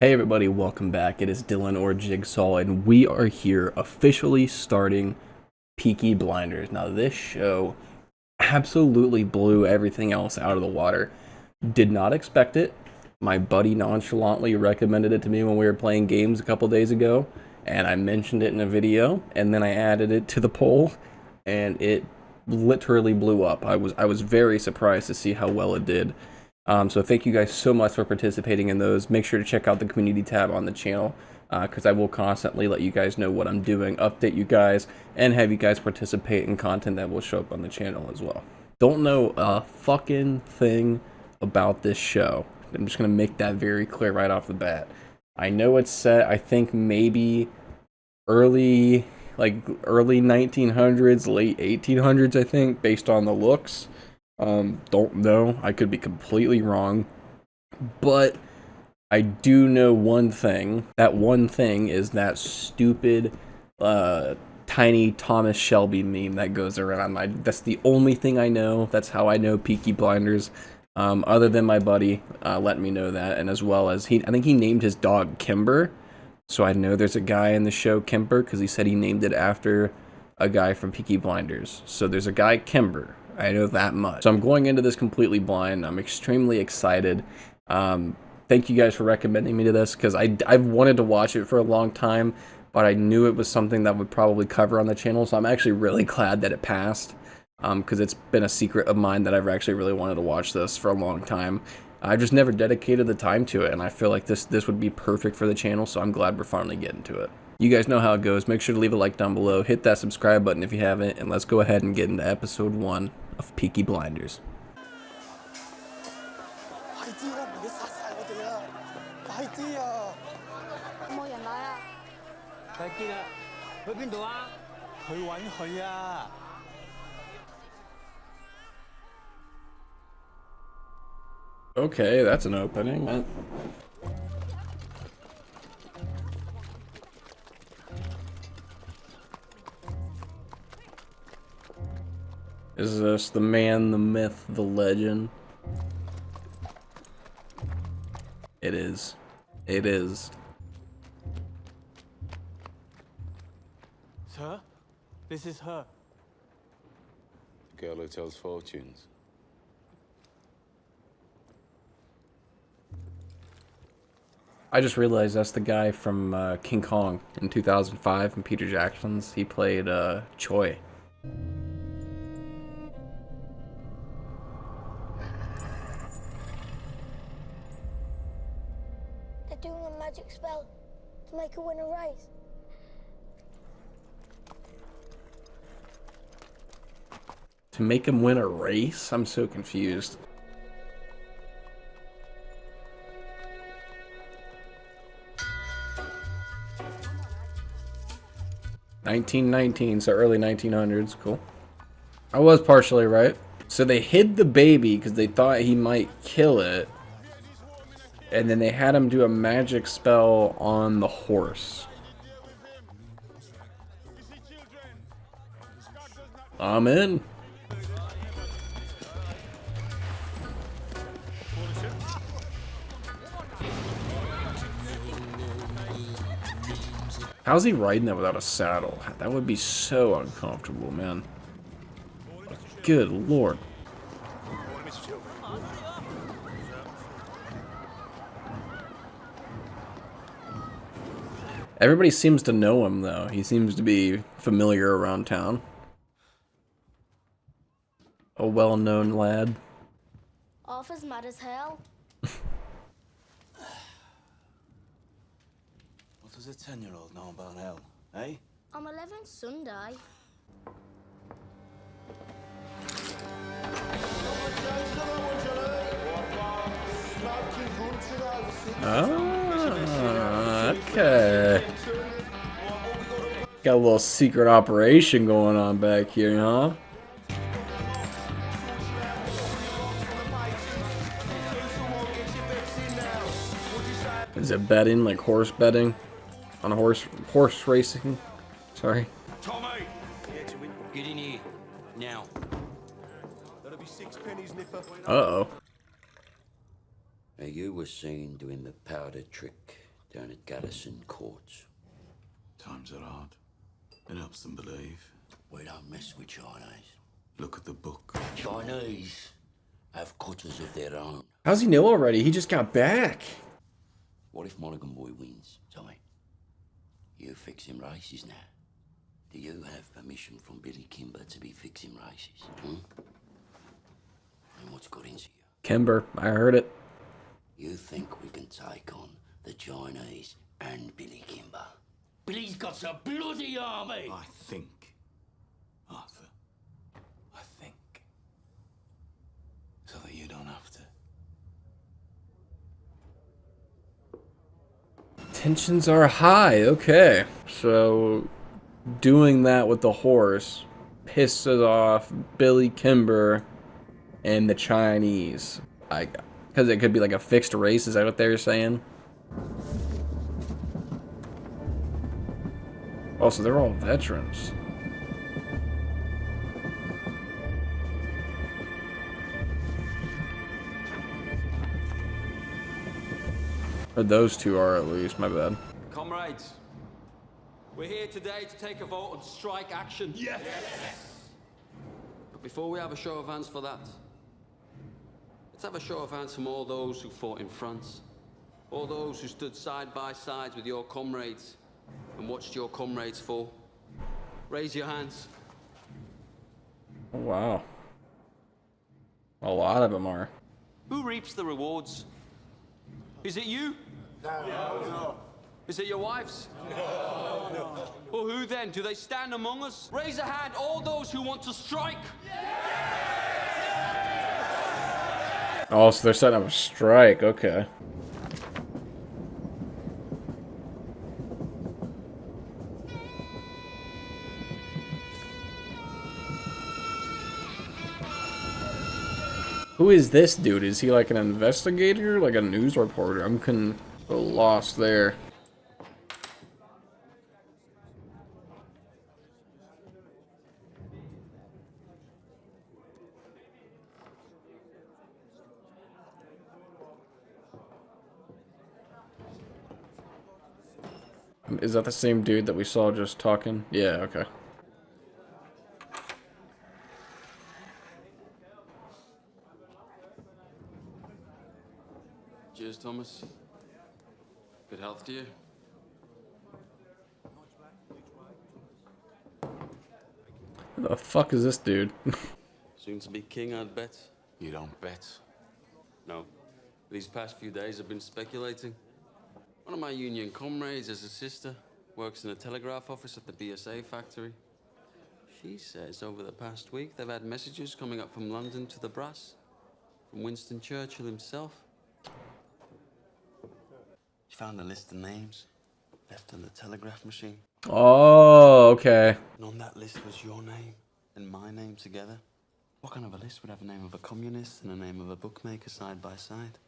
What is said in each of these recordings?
Hey everybody, welcome back. It is Dylan or Jigsaw, and we are here officially starting Peaky Blinders. Now this show absolutely blew everything else out of the water. Did not expect it. My buddy nonchalantly recommended it to me when we were playing games a couple days ago, and I mentioned it in a video, and then I added it to the poll, and it literally blew up. I was very surprised to see how well it did. So thank you guys so much for participating in those. Make sure to check out the community tab on the channel because I will constantly let you guys know what I'm doing, update you guys, and have you guys participate in content that will show up on the channel as well. Don't know a fucking thing about this show. I'm just going to make that very clear right off the bat. I know it's set, I think maybe early 1900s, late 1800s, I think, based on the looks. Don't know. I could be completely wrong. But I do know one thing. That one thing is that stupid tiny Thomas Shelby meme that goes around. That's the only thing I know. That's how I know Peaky Blinders. Other than my buddy let me know that, and as well as I think he named his dog Kimber. So I know there's a guy in the show Kimber because he said he named it after a guy from Peaky Blinders. So there's a guy Kimber. I know that much. So I'm going into this completely blind. I'm extremely excited. Thank you guys for recommending me to this because I've wanted to watch it for a long time, but I knew it was something that would probably cover on the channel. So I'm actually really glad that it passed because it's been a secret of mine that I've actually really wanted to watch this for a long time. I've just never dedicated the time to it, and I feel like this would be perfect for the channel, so I'm glad we're finally getting to it. You guys know how it goes. Make sure to leave a like down below, hit that subscribe button if you haven't, and let's go ahead and get into episode 1 of Peaky Blinders. Okay, that's an opening. Is this the man, the myth, the legend? It is. It is. Sir, this is her. The girl who tells fortunes. I just realized that's the guy from King Kong in 2005 and Peter Jackson's. He played Choi. They're doing a magic spell to make her win a race. To make him win a race? I'm so confused. $1919, so early 1900s. Cool. I was partially right. So they hid the baby because they thought he might kill it. And then they had him do a magic spell on the horse. I'm in. How's he riding that without a saddle? That would be so uncomfortable, man. Good lord. Everybody seems to know him, though. He seems to be familiar around town. A well-known lad. Arthur's mad as hell. What does a 10-year-old know about hell, eh? I'm 11 Sunday. Oh, okay. Got a little secret operation going on back here, huh? Is it betting, like horse betting? On a horse racing? Sorry. Tommy! Get in here, now. That'll be 6 pennies, nipper. Uh-oh. Now you were seen doing the powder trick down at Garrison Courts. Times are hard. It helps them believe. We don't mess with Chinese. Look at the book. Chinese have cutters of their own. How's he know already? He just got back. What if Mulligan Boy wins, Tommy? You fix him races now. Do you have permission from Billy Kimber to be fixing races? Hmm? And what's got into you? Kimber, I heard it. You think we can take on the Chinese and Billy Kimber? Billy's got a bloody army! I think, Arthur. I think. So that you don't have to. Tensions are high, okay. So, doing that with the horse pisses off Billy Kimber and the Chinese. Because it could be like a fixed race, is that what they're saying? Also, they're all veterans. Or those two are at least, my bad. Comrades, we're here today to take a vote on strike action. Yes! But before we have a show of hands for that, let's have a show of hands from all those who fought in France. All those who stood side by side with your comrades and watched your comrades fall. Raise your hands. Oh, wow. A lot of them are. Who reaps the rewards? Is it you? No. Is it your wives? No. Well, who then? Do they stand among us? Raise a hand, all those who want to strike. Oh, so they're setting up a strike, okay. Who is this dude? Is he like an investigator? Like a news reporter? I'm lost there. Is that the same dude that we saw just talking? Yeah, okay. Cheers, Thomas. Good health to you. Who the fuck is this dude? Soon to be king, I'd bet. You don't bet. No. These past few days I've been speculating. One of my union comrades has a sister, works in a telegraph office at the BSA factory. She says over the past week they've had messages coming up from London to the brass, from Winston Churchill himself. She found a list of names left on the telegraph machine. Oh, okay. And on that list was your name and my name together. What kind of a list would have a name of a communist and a name of a bookmaker side by side?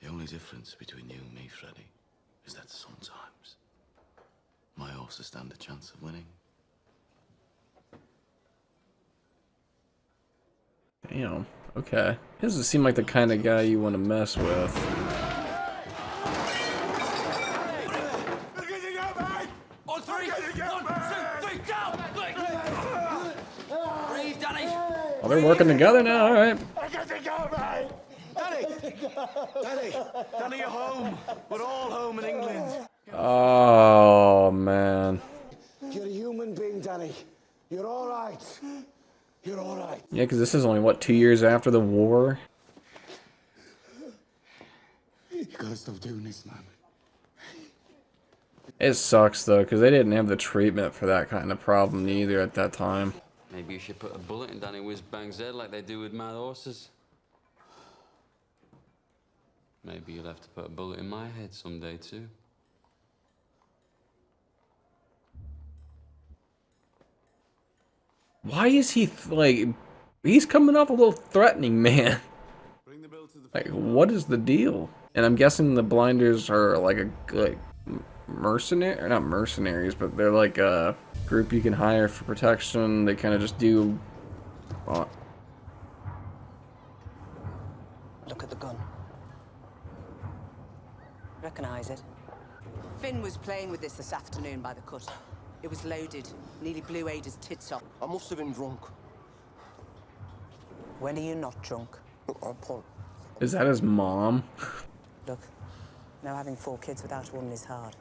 The only difference between you and me, Freddy, is that sometimes my horses stand a chance of winning. Damn. Okay. He doesn't seem like the kind of guy you want to mess with. On three! 1, 2, 3, down! Breathe, Danny! Oh, they're working together now, alright. Danny, you're home. We're all home in England. Oh, man. You're a human being, Danny. You're all right. You're all right. Yeah, because this is only, what, 2 years after the war? You gotta stop doing this, man. It sucks, though, because they didn't have the treatment for that kind of problem either at that time. Maybe you should put a bullet in Danny Whiz-Bang's head like they do with mad horses. Maybe you'll have to put a bullet in my head someday, too. Why is he, like... He's coming off a little threatening, man. Like, what is the deal? And I'm guessing the Blinders are, like, mercenary... Or not mercenaries, but they're, like, a group you can hire for protection. They kind of just do... Look at the gun. Recognise it? Finn was playing with this afternoon by the cut. It was loaded. Nearly blew Ada's tits off. I must have been drunk. When are you not drunk? Is that his mom? Look, now having 4 kids without a woman is hard.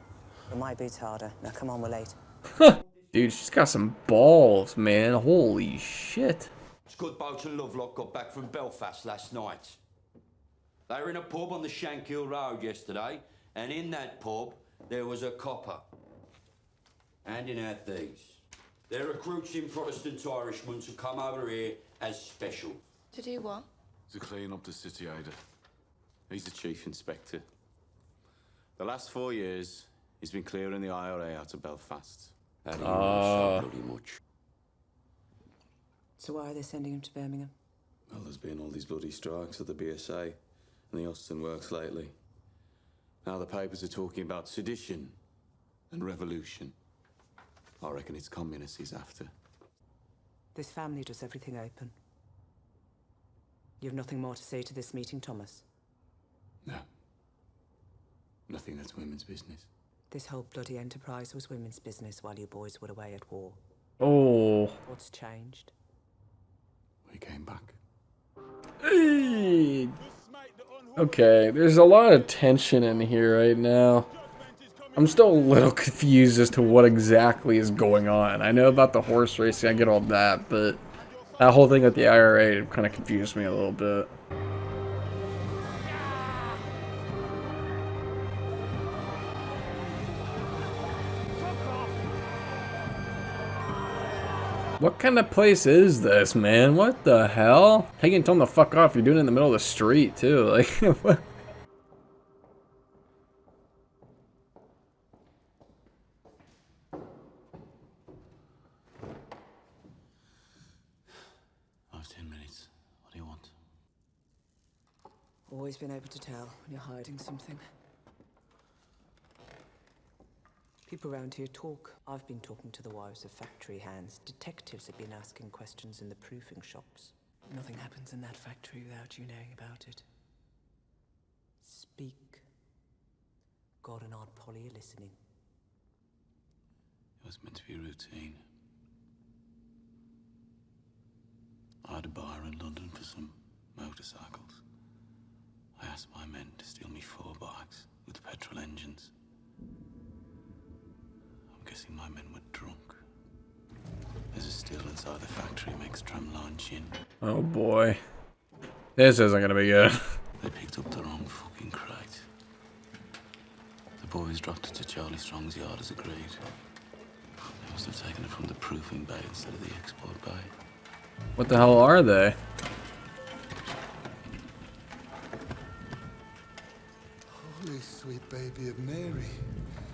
But my boot's harder. Now come on, we're late. Dude, she's got some balls, man. Holy shit. Scudboat and Lovelock got back from Belfast last night. They were in a pub on the Shankill Road yesterday, and in that pub, there was a copper. Handing out these. They're recruiting Protestant Irishmen to come over here as special. To do what? To clean up the city, Ada. He's the chief inspector. The last 4 years, he's been clearing the IRA out of Belfast. How do you know so bloody much? So why are they sending him to Birmingham? Well, there's been all these bloody strikes at the BSA and the Austin Works lately. Now the papers are talking about sedition and revolution. I reckon it's communists he's after. This family does everything open. You have nothing more to say to this meeting, Thomas? No. Nothing that's women's business. This whole bloody enterprise was women's business while you boys were away at war. Oh. What's changed? We came back. Hey. Okay, there's a lot of tension in here right now. I'm still a little confused as to what exactly is going on. I know about the horse racing, I get all that, but that whole thing with the IRA kind of confused me a little bit. What kind of place is this, man? What the hell? Hey, you can tell them to fuck off. You're doing it in the middle of the street, too. Like, what? I have 10 minutes. What do you want? Always been able to tell when you're hiding something. People around here talk. I've been talking to the wives of factory hands. Detectives have been asking questions in the proofing shops. Nothing happens in that factory without you knowing about it. Speak. God and Aunt Polly are listening. It was meant to be routine. I had a bar in London for some motorcycles. I asked my men to steal me 4 bikes with petrol engines. I'm guessing my men were drunk. There's a still inside the factory makes tramline gin. Oh boy. This isn't gonna be good. They picked up the wrong fucking crate. The boys dropped it to Charlie Strong's yard as agreed. They must have taken it from the proofing bay instead of the export bay. What the hell are they? Holy sweet baby of Mary.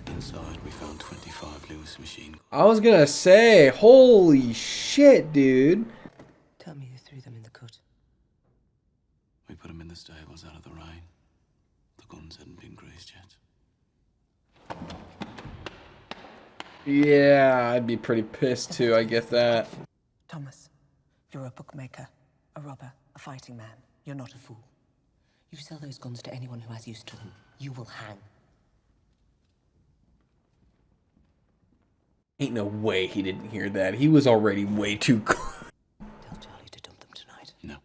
Inside, we found 25 Lewis machine guns. I was gonna say, holy shit, dude. Tell me you threw them in the cut. We put them in the stables out of the rain. The guns hadn't been greased yet. Yeah, I'd be pretty pissed too, I get that. Thomas, you're a bookmaker, a robber, a fighting man. You're not a fool. You sell those guns to anyone who has use to them. You will hang. Ain't no way he didn't hear that. He was already way too cool. Tell Charlie to dump them tonight. No.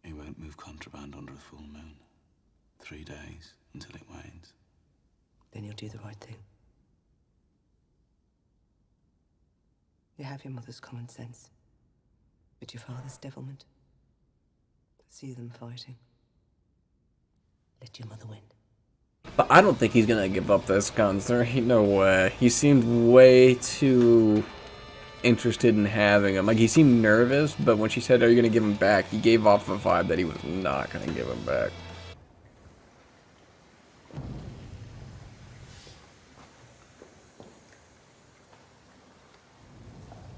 He won't move contraband under a full moon. 3 days until it wanes. Then you'll do the right thing. You have your mother's common sense, but your father's devilment. See them fighting. Let your mother win. But I don't think he's gonna give up this guns. There ain't no way. He seemed way too interested in having them. Like, he seemed nervous, but when she said, "Are you gonna give him back?" he gave off a vibe that he was not gonna give him back.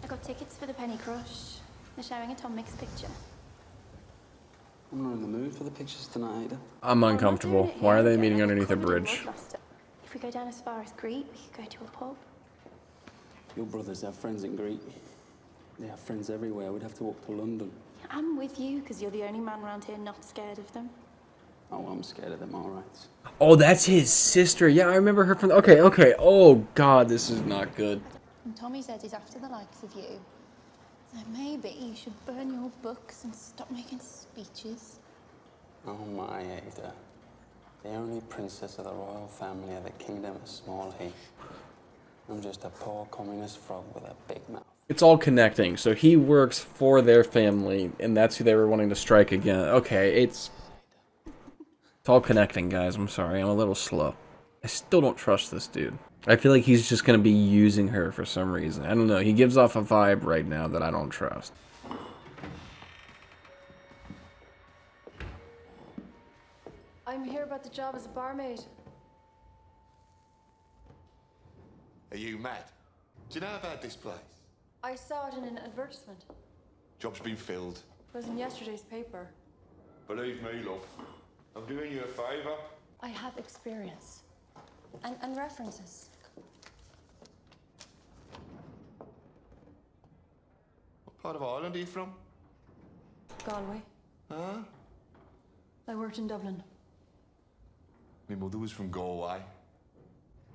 I got tickets for the Penny Crush. They're showing a Tom Mix picture. I'm not in the mood for the pictures tonight, Ada. I'm uncomfortable. Why are they meeting underneath a bridge? If we go down as far as Crete, we could go to a pub. Your brothers have friends in Crete. They have friends everywhere. We'd have to walk to London. I'm with you, because you're the only man around here not scared of them. Oh, I'm scared of them, all right. Oh, that's his sister. Yeah, I remember her from... Okay, okay. Oh, God, this is not good. And Tommy says he's after the likes of you. So maybe you should burn your books and stop making speeches. Oh, my Ada. The only princess of the royal family of the kingdom of Small Heath. I'm just a poor communist frog with a big mouth. It's all connecting. So he works for their family, and that's who they were wanting to strike again. Okay, it's all connecting, guys. I'm sorry. I'm a little slow. I still don't trust this dude. I feel like he's just going to be using her for some reason. I don't know. He gives off a vibe right now that I don't trust. I'm here about the job as a barmaid. Are you mad? Do you know about this place? I saw it in an advertisement. Job's been filled. It was in yesterday's paper. Believe me, love. I'm doing you a favour. I have experience. And references. What part of Ireland are you from? Galway. Huh? I worked in Dublin. My mother was from Galway.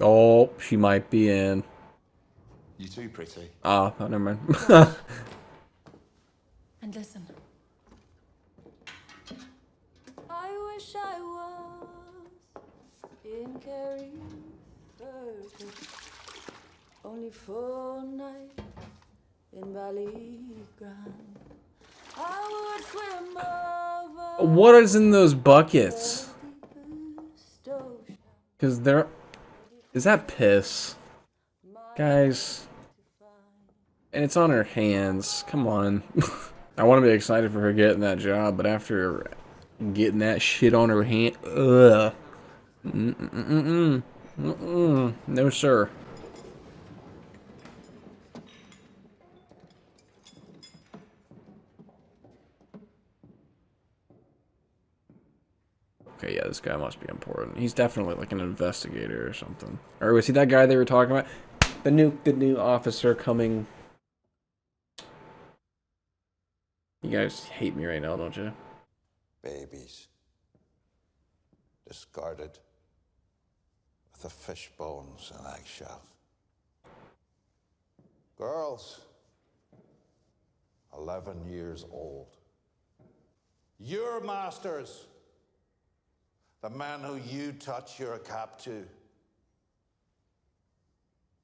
Oh, she might be in. You too pretty. Ah, oh, never mind. And listen. I wish I was in Kerry, only for a night in Ballygrand. I would swim over. What is in those buckets? Because they're... Is that piss? Guys. And it's on her hands. Come on. I want to be excited for her getting that job, but after getting that shit on her hand... Ugh. No, sir. Okay, yeah, this guy must be important. He's definitely like an investigator or something. Or was he that guy they were talking about? The new officer coming. You guys hate me right now, don't you? Babies. Discarded. With the fish bones and eggshells. Girls. 11 years old. Your masters. The man who you touch your cap to.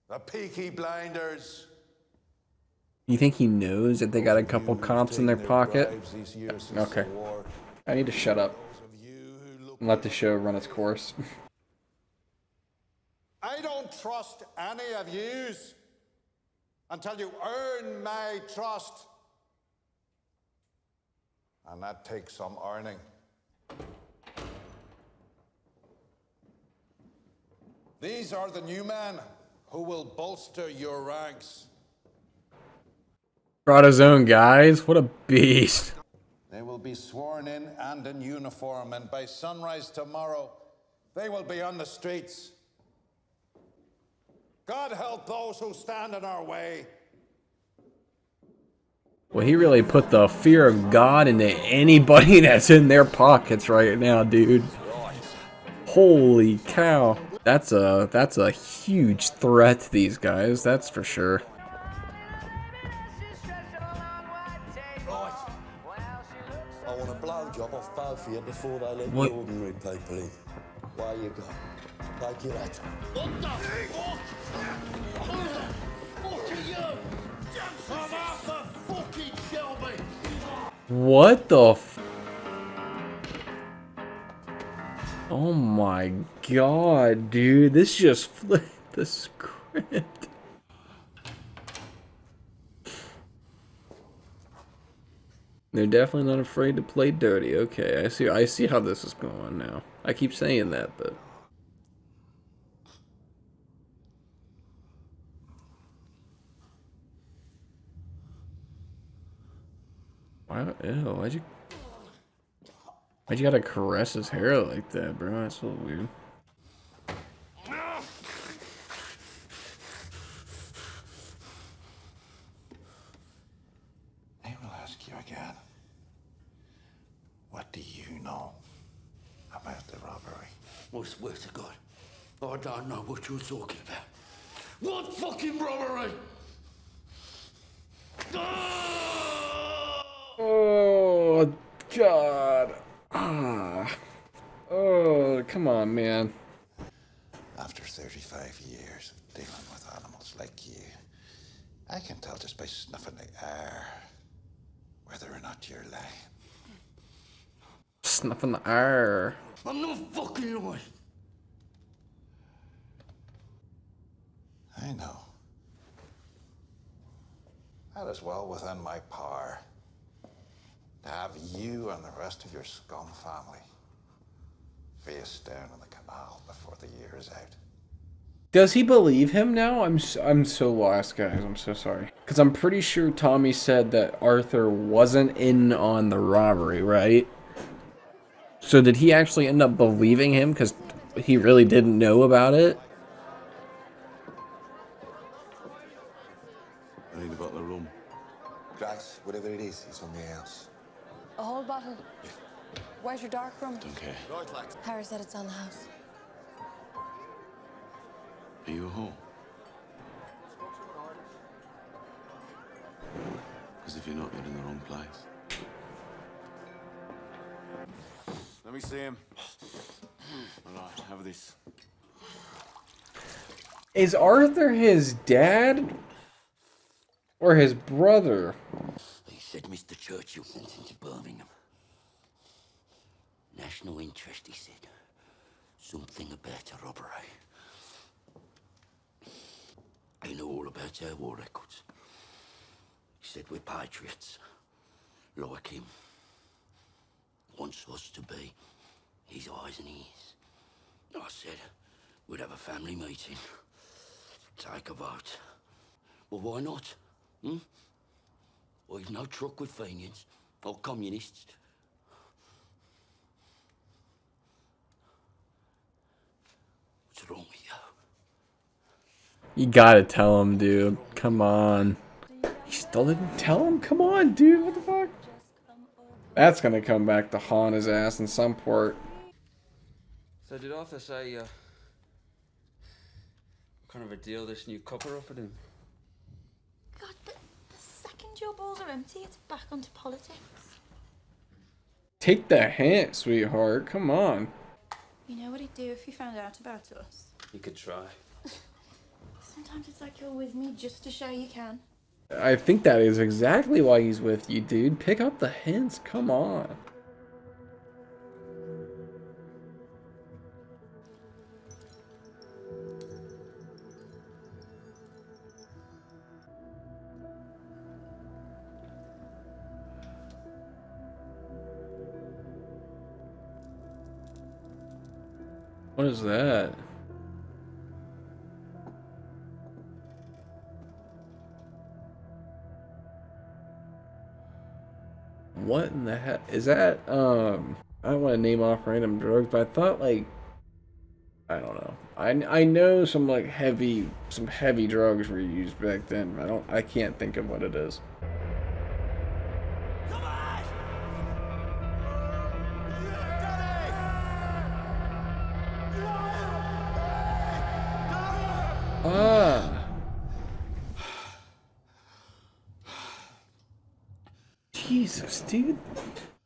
The Peaky Blinders. You think he knows that they got a couple cops in their pocket? Okay. I need to shut up and let the show run its course. I don't trust any of yous until you earn my trust. And that takes some earning. These are the new men who will bolster your ranks. Brought his own guys? What a beast. They will be sworn in and in uniform, and by sunrise tomorrow, they will be on the streets. God help those who stand in our way. Well, he really put the fear of God into anybody that's in their pockets right now, dude. Holy cow. That's a huge threat to these guys, that's for sure. I want a blowjob off both of you before they let What? the ordinary people in. Where you go? Take your letter. What the fuck? Who the fuck are you? I'm after fucking Shelby. What the f... Oh my god, dude. This just flipped the script. They're definitely not afraid to play dirty. Okay, I see how this is going now. I keep saying that, but... Wow, ew, why'd you gotta caress his hair like that, bro? That's so weird. I will ask you again. What do you know about swear to God, I don't know what you're talking about. What fucking robbery? Oh, God. Ah. Oh, come on, man. After 35 years of dealing with animals like you, I can tell just by snuffing the air whether or not you're lying. Snuffing the air. I'm not fucking lying. I know. That is well within my power to have you and the rest of your scum family face down in the canal before the year is out. Does he believe him now? I'm so lost, guys. I'm so sorry. Because I'm pretty sure Tommy said that Arthur wasn't in on the robbery, right? So did he actually end up believing him because he really didn't know about it? I need a bottle of rum. Grass, whatever it is, it's on the house. A whole bottle? Where's your dark room? Don't care. Right, lads. Harry said it's on the house. Are you at home? Because if you're not, you're in the wrong place. Let me see him. All right, have this. Is Arthur his dad? Or his brother? He said Mr. Churchill sent him to Birmingham. National interest, he said. Something about a robbery. He knew all about our war records. He said we're patriots, like him. Wants us to be his eyes and ears. I said we'd have a family meeting, take a vote. Well, why not? Well, he's no truck with Fenians or communists. What's wrong with you? You gotta tell him, dude. Come on. You still didn't tell him? Come on, dude. What the fuck? That's gonna come back to haunt his ass in some port. So did Arthur say, what kind of a deal this new copper offered him? God, the second your balls are empty, it's back onto politics. Take the hint, sweetheart. Come on. You know what he'd do if he found out about us? You could try. Sometimes it's like you're with me just to show you can. I think that is exactly why he's with you, dude. Pick up the hints. Come on. What is that? What in the heck? Is that, I don't want to name off random drugs, but I thought, like, I don't know. I know some, like, heavy drugs were used back then, but I can't think of what it is. Ah. Jesus, dude.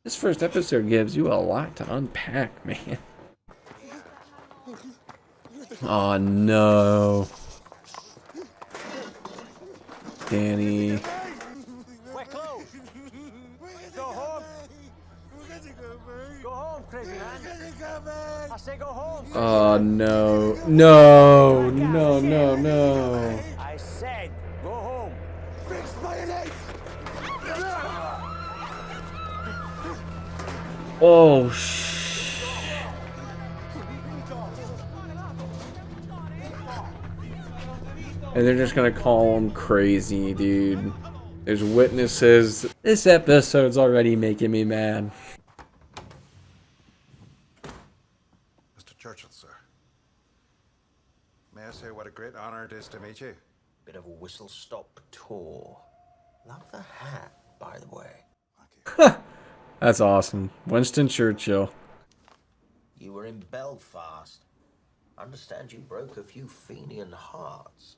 This first episode gives you a lot to unpack, man. Oh, no. Danny. We're closed. Go home. Go home, crazy man. I say go home. Oh, no. No. No, no, no. I said go home. Fix my legs! Oh, and they're just gonna call him crazy, dude. There's witnesses. This episode's already making me mad. Mr. Churchill, sir. May I say what a great honor it is to meet you? Bit of a whistle-stop tour. Love the hat, by the way. That's awesome. Winston Churchill. You were in Belfast. I understand you broke a few Fenian hearts.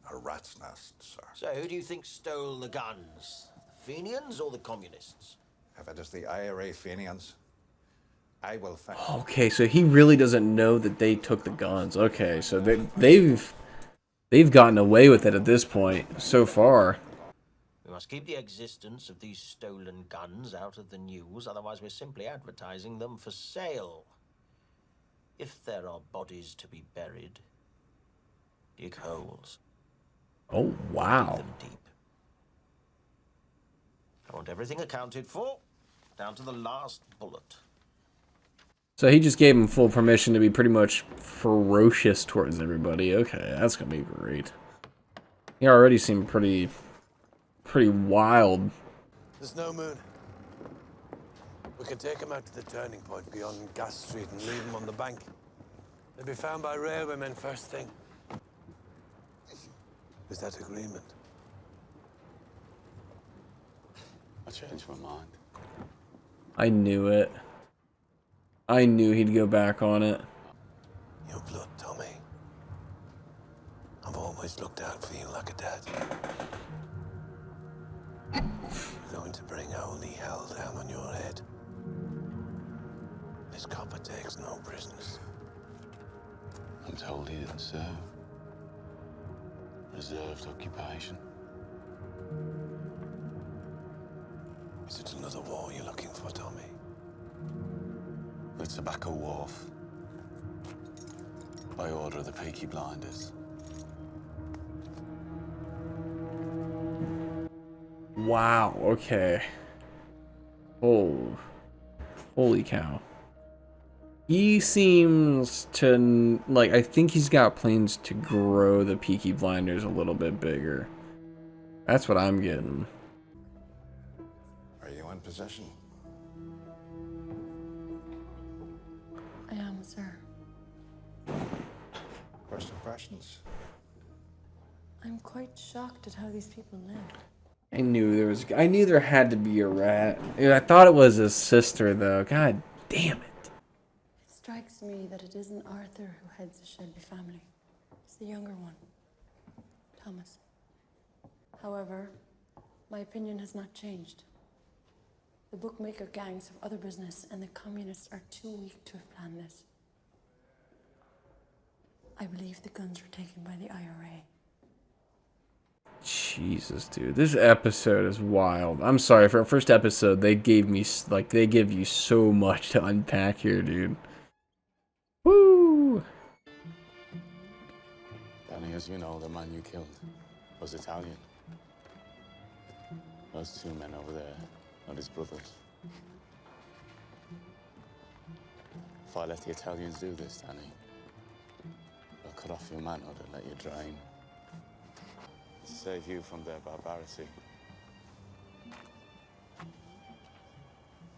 A rat's nest, sir. So who do you think stole the guns? The Fenians or the communists? If it is the IRA Fenians, I will find. Okay, so he really doesn't know that they took the guns. Okay, so they've gotten away with it at this point so far. We must keep the existence of these stolen guns out of the news, otherwise we're simply advertising them for sale. If there are bodies to be buried, dig holes. Oh, wow. Dig them deep. I want everything accounted for, down to the last bullet. So he just gave him full permission to be pretty much ferocious towards everybody. Okay, that's gonna be great. He already seemed pretty wild. There's no moon. We can take him out to the turning point beyond Gas Street and leave him on the bank. They'll be found by railwaymen first thing. Is that agreement? I changed my mind. I knew it. I knew he'd go back on it. Your blood, Tommy. I've always looked out for you like a dad. We're going to bring holy hell down on your head. This copper takes no prisoners. I'm told he didn't serve. Reserved occupation. Is it another war you're looking for, Tommy? The Tobacco Wharf. By order of the Peaky Blinders. Wow, okay. Oh. Holy cow. He seems to, like, I think he's got plans to grow the Peaky Blinders a little bit bigger. That's what I'm getting. Are you in position? I am, sir. First impressions? I'm quite shocked at how these people live. I knew there had to be a rat. I thought it was his sister though. God damn it. It strikes me that it isn't Arthur who heads the Shelby family. It's the younger one, Thomas. However, my opinion has not changed. The bookmaker gangs have other business, and the communists are too weak to have planned this. I believe the guns were taken by the IRA. Jesus, dude. This episode is wild. I'm sorry, for our first episode, they gave me, like, they give you so much to unpack here, dude. Woo! Danny, as you know, the man you killed was Italian. Those two men over there are his brothers. If I let the Italians do this, Danny, they'll cut off your manhood and let you drain. To save you from their barbarity,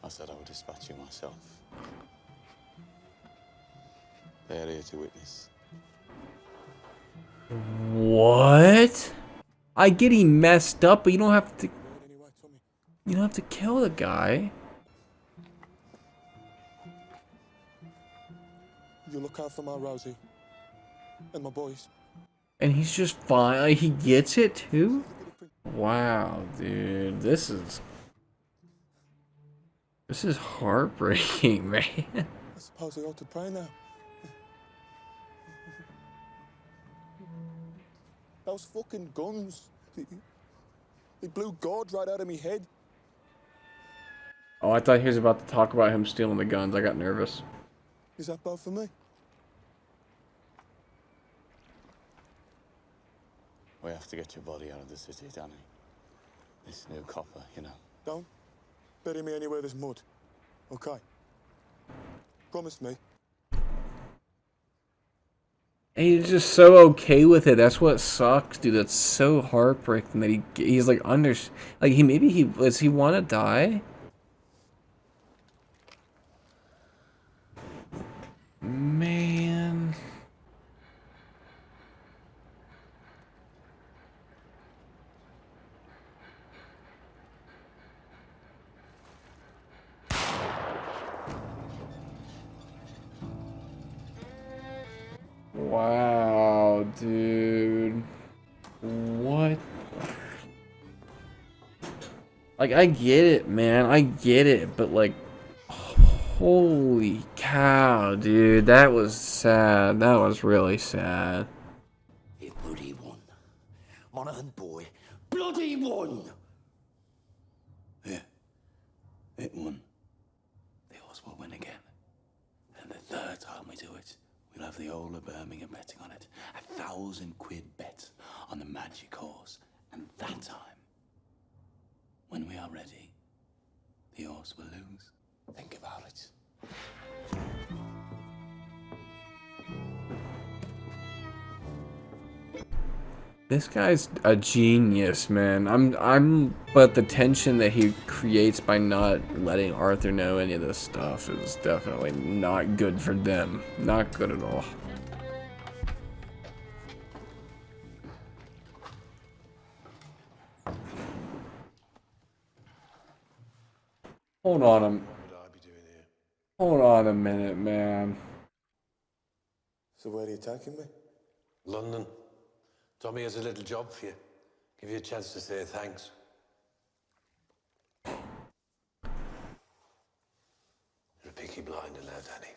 I said I would dispatch you myself. They're here to witness. What? I get he messed up, but you don't have to. You don't have to kill the guy. You look out for my Rosie and my boys. And he's just fine. Like, he gets it too? Wow, dude. This is heartbreaking, man. I suppose I ought to pray now. Those fucking guns. They blew God right out of me head. Oh, I thought he was about to talk about him stealing the guns. I got nervous. Is that bad for me? We have to get your body out of the city, Danny. This new copper, you know. Don't bury me anywhere there's mud. Okay? Promise me. And he's just so okay with it. That's what sucks, dude. That's so heartbreaking that he's like like does he want to die? Man. Wow, dude. What? Like, I get it, man. I get it, but like, holy cow, dude. That was sad. That was really sad. It bloody won. Monaghan boy, bloody won! Yeah, it won. The horse will win again. And the third time we do it, we'll have the whole of Birmingham betting on it. 1,000 quid bet on the magic horse. And that time, when we are ready, the horse will lose. Think about it. This guy's a genius, man. But the tension that he creates by not letting Arthur know any of this stuff is definitely not good for them. Not good at all. Hold on a minute, man. So where are you attacking me? London. Tommy has a little job for you. Give you a chance to say thanks. You're a Peaky Blinder now, Danny.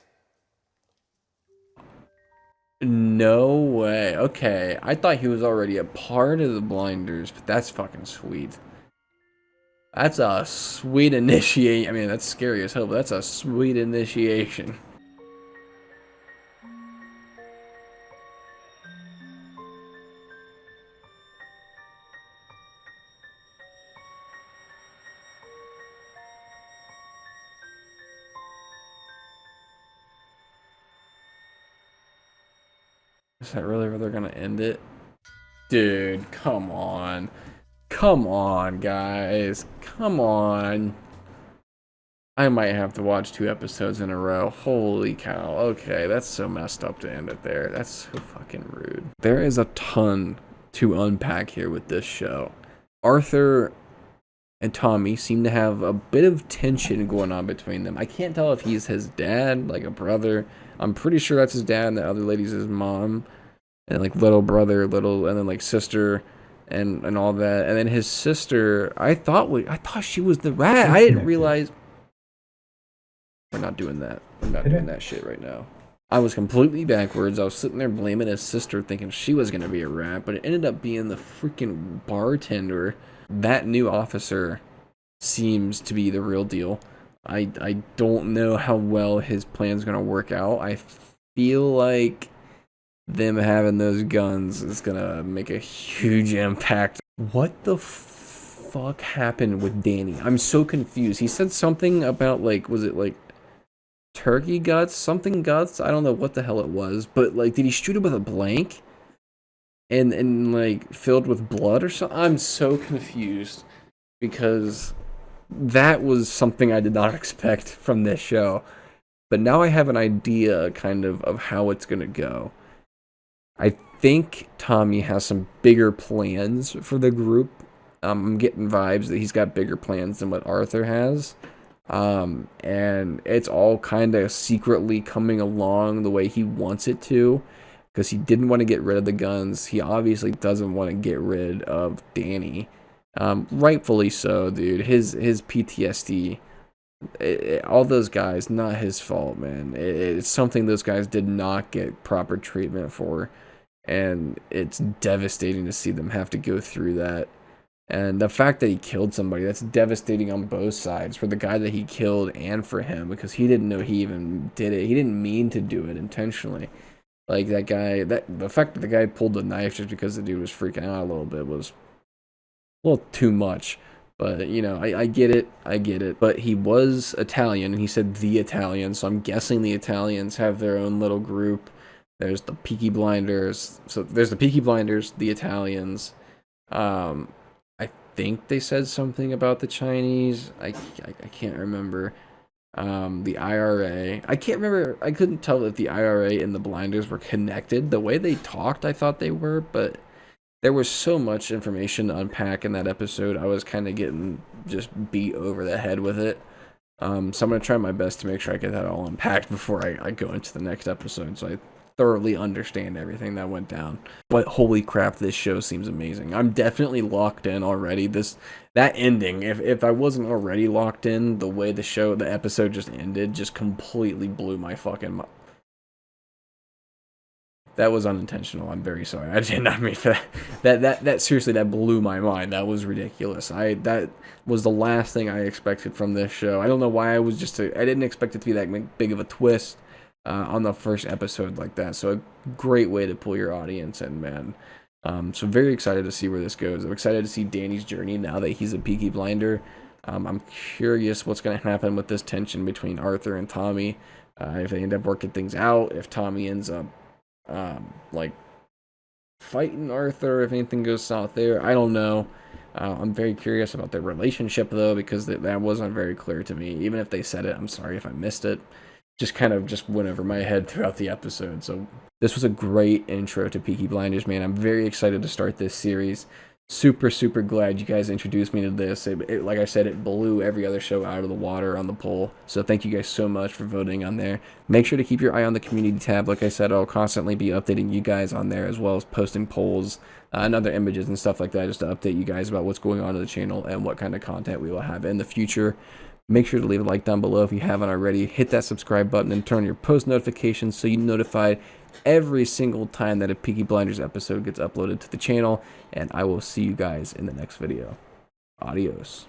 No way. Okay, I thought he was already a part of the Blinders, but that's fucking sweet. That's a sweet initiate. I mean, that's scary as hell, but that's a sweet initiation. Is that really where they're gonna end it? Dude, come on. Come on, guys. Come on. I might have to watch 2 episodes in a row. Holy cow. Okay, that's so messed up to end it there. That's so fucking rude. There is a ton to unpack here with this show. Arthur and Tommy seem to have a bit of tension going on between them. I can't tell if he's his dad, like a brother. I'm pretty sure that's his dad, and the other lady's his mom. And like little brother, and then like sister, and all that. And then his sister, I thought she was the rat. I didn't realize. We're not doing that. We're not doing that shit right now. I was completely backwards. I was sitting there blaming his sister, thinking she was gonna be a rat, but it ended up being the freaking bartender. That new officer seems to be the real deal. I don't know how well his plan's gonna work out. I feel like them having those guns is gonna make a huge impact. What the fuck happened with Danny? I'm so confused. He said something about, like, was it like turkey guts? Something guts? I don't know what the hell it was, but like, did he shoot him with a blank? And like filled with blood or something? I'm so confused because that was something I did not expect from this show. But now I have an idea kind of how it's gonna go. I think Tommy has some bigger plans for the group. I'm getting vibes that he's got bigger plans than what Arthur has. And it's all kind of secretly coming along the way he wants it to, because he didn't want to get rid of the guns. He obviously doesn't want to get rid of Danny. Rightfully so, dude. His PTSD, all those guys, not his fault, man. It's something those guys did not get proper treatment for. And it's devastating to see them have to go through that. And the fact that he killed somebody, that's devastating on both sides, for the guy that he killed and for him, because he didn't know he even did it. He didn't mean to do it intentionally. Like, that guy, the fact that the guy pulled the knife just because the dude was freaking out a little bit was a little too much. But, you know, I get it. I get it. But he was Italian, and he said the Italian, so I'm guessing the Italians have their own little group. There's the Peaky Blinders. So there's the Peaky Blinders, the Italians. I think they said something about the Chinese. I can't remember. The IRA. I can't remember. I couldn't tell if the IRA and the Blinders were connected. The way they talked, I thought they were, but there was so much information to unpack in that episode. I was kind of getting just beat over the head with it. So I'm going to try my best to make sure I get that all unpacked before I go into the next episode. So thoroughly understand everything that went down. But holy crap, this show seems amazing. I'm definitely locked in already. That ending, if I wasn't already locked in, the way the episode just ended just completely blew my fucking mind. That was unintentional. I'm very sorry. I did not mean for that. That seriously, that blew my mind. That was ridiculous. That was the last thing I expected from this show. I don't know why I didn't expect it to be that big of a twist on the first episode like that. So a great way to pull your audience in, man. So very excited to see where this goes. I'm excited to see Danny's journey now that he's a Peaky Blinder. I'm curious what's going to happen with this tension between Arthur and Tommy. If they end up working things out, if Tommy ends up like fighting Arthur, if anything goes south there, I don't know. I'm very curious about their relationship though, because that wasn't very clear to me. Even if they said it, I'm sorry if I missed it. Just kind of went over my head throughout the episode. So this was a great intro to Peaky Blinders, man. I'm very excited to start this series. Super, super glad you guys introduced me to this. Like I said, it blew every other show out of the water on the poll. So thank you guys so much for voting on there. Make sure to keep your eye on the community tab. Like I said, I'll constantly be updating you guys on there, as well as posting polls and other images and stuff like that, just to update you guys about what's going on in the channel and what kind of content we will have in the future. Make sure to leave a like down below if you haven't already. Hit that subscribe button and turn on your post notifications so you're notified every single time that a Peaky Blinders episode gets uploaded to the channel. And I will see you guys in the next video. Adios.